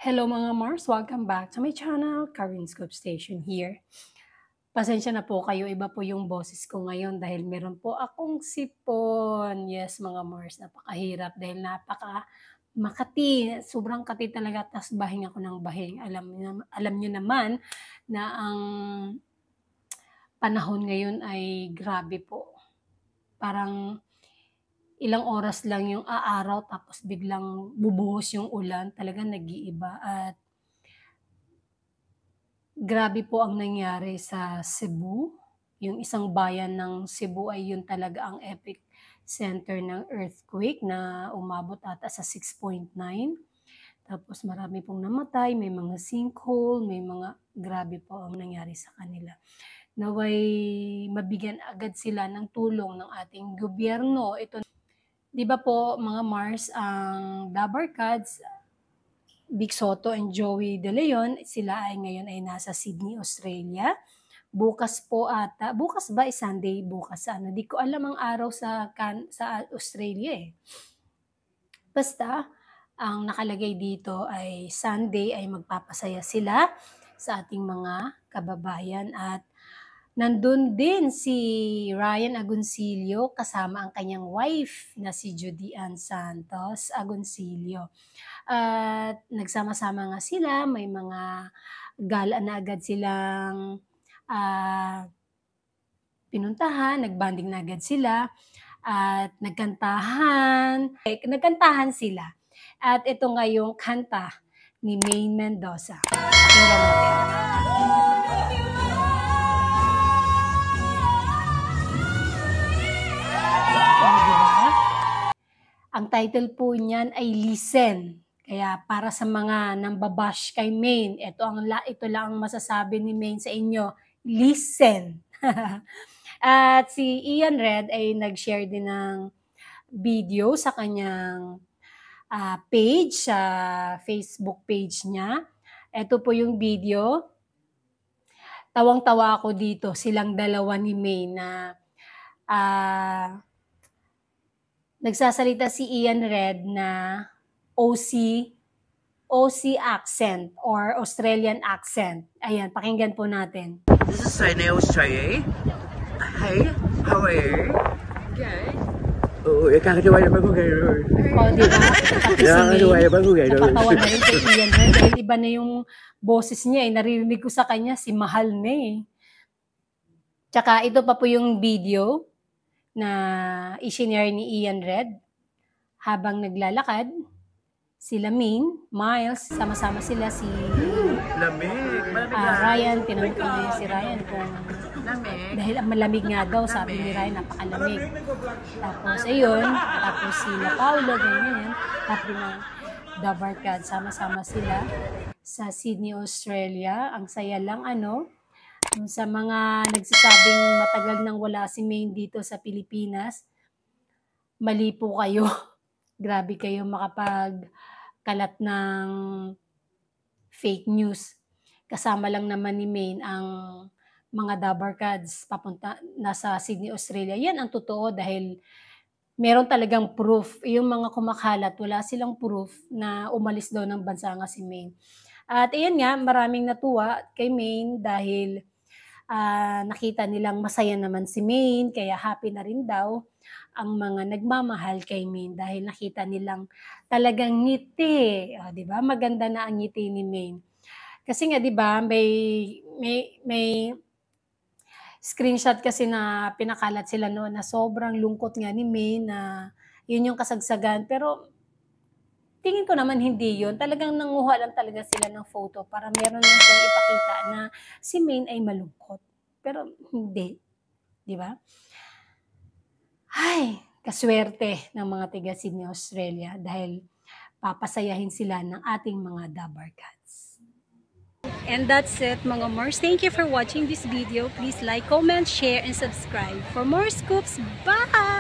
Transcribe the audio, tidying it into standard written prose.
Hello mga Mars! Welcome back to my channel, Karin Scoop Station here. Pasensya na po kayo, iba po yung boses ko ngayon dahil meron po akong sipon. Yes mga Mars, napakahirap dahil makati, sobrang kati talaga, tas bahing ako ng bahing. Alam nyo naman na ang panahon ngayon ay grabe po. Parang ilang oras lang yung aaraw tapos biglang bubuhos yung ulan, talagang nag-iiba at grabe po ang nangyari sa Cebu. Yung isang bayan ng Cebu ay yun talaga ang epic center ng earthquake na umabot ata sa 6.9. Tapos marami pong namatay, may mga sinkhole, may mga grabe po ang nangyari sa kanila. Naway mabigyan agad sila ng tulong ng ating gobyerno. Ito, di ba po mga Mars, ang Dabarkads, Vic Soto and Joey De Leon, sila ay ngayon ay nasa Sydney, Australia. Bukas po ata, bukas ba Sunday? Bukas ano, di ko alam ang araw sa Australia eh. Basta, ang nakalagay dito ay Sunday ay magpapasaya sila sa ating mga kababayan at nandun din si Ryan Agoncillo kasama ang kanyang wife na si Judy Ann Santos Agoncillo. At nagsama-sama nga sila, may mga gala na agad silang pinuntahan, nagbanding na agad sila at nagkantahan sila. At ito nga yung kanta ni Maine Mendoza. Pakinggan natin. Ang title po niyan ay Listen. Kaya para sa mga nambabash kay Maine, ito lang ang masasabi ni Maine sa inyo, listen. At si Ian Red ay nag-share din ng video sa kanyang page, sa Facebook page niya. Ito po yung video. Tawang-tawa ako dito, silang dalawa ni Maine na nagsasalita si Ian Red na Aussie accent or Australian accent. Ayan, pakinggan po natin. This is Sydney, Australia. Hey, how are you? Good. Oo, kakatawa naman ko gano'n. O, diba? Nakakatawa naman ko gano'n. Napatawa na rin kay Ian Red dahil iba na yung boses niya eh. Naririnig ko sa kanya, si Mahal na eh. Tsaka ito pa po yung video na i-share ni Ian Red habang naglalakad. Sila Maine, Miles, sama-sama sila si Ryan. Tinanong ko niya si Ryan kung dahil malamig nga daw, sabi ni Ryan, napakalamig. Tapos ayun, tapos sila Paulo, ganyan. Tapos na Dabarkad, sama-sama sila sa Sydney, Australia. Ang saya lang sa mga nagsasabing matagal nang wala si Maine dito sa Pilipinas, mali po kayo. Grabe kayo makapagkalat ng fake news. Kasama lang naman ni Maine ang mga Dabarkads nasa Sydney, Australia. Yan ang totoo dahil meron talagang proof. Yung mga kumakalat, wala silang proof na umalis daw ng bansa nga si Maine. At ayan nga, maraming natuwa kay Maine dahil nakita nilang masaya naman si Maine, kaya happy na rin daw ang mga nagmamahal kay Maine dahil nakita nilang talagang ngiti. O, diba? Maganda na ang ngiti ni Maine. Kasi nga, diba, may screenshot kasi na pinakalat sila noon na sobrang lungkot nga ni Maine na yun yung kasagsagan. Pero tingin ko naman hindi yun. Talagang nanguha lang talaga sila ng photo para meron lang siyang ipakita na si Maine ay malungkot. Pero hindi. Di ba? Ay, kaswerte ng mga taga Sydney, Australia dahil papasayahin sila ng ating mga Dabarkads. And that's it mga Mars. Thank you for watching this video. Please like, comment, share, and subscribe for more scoops. Bye!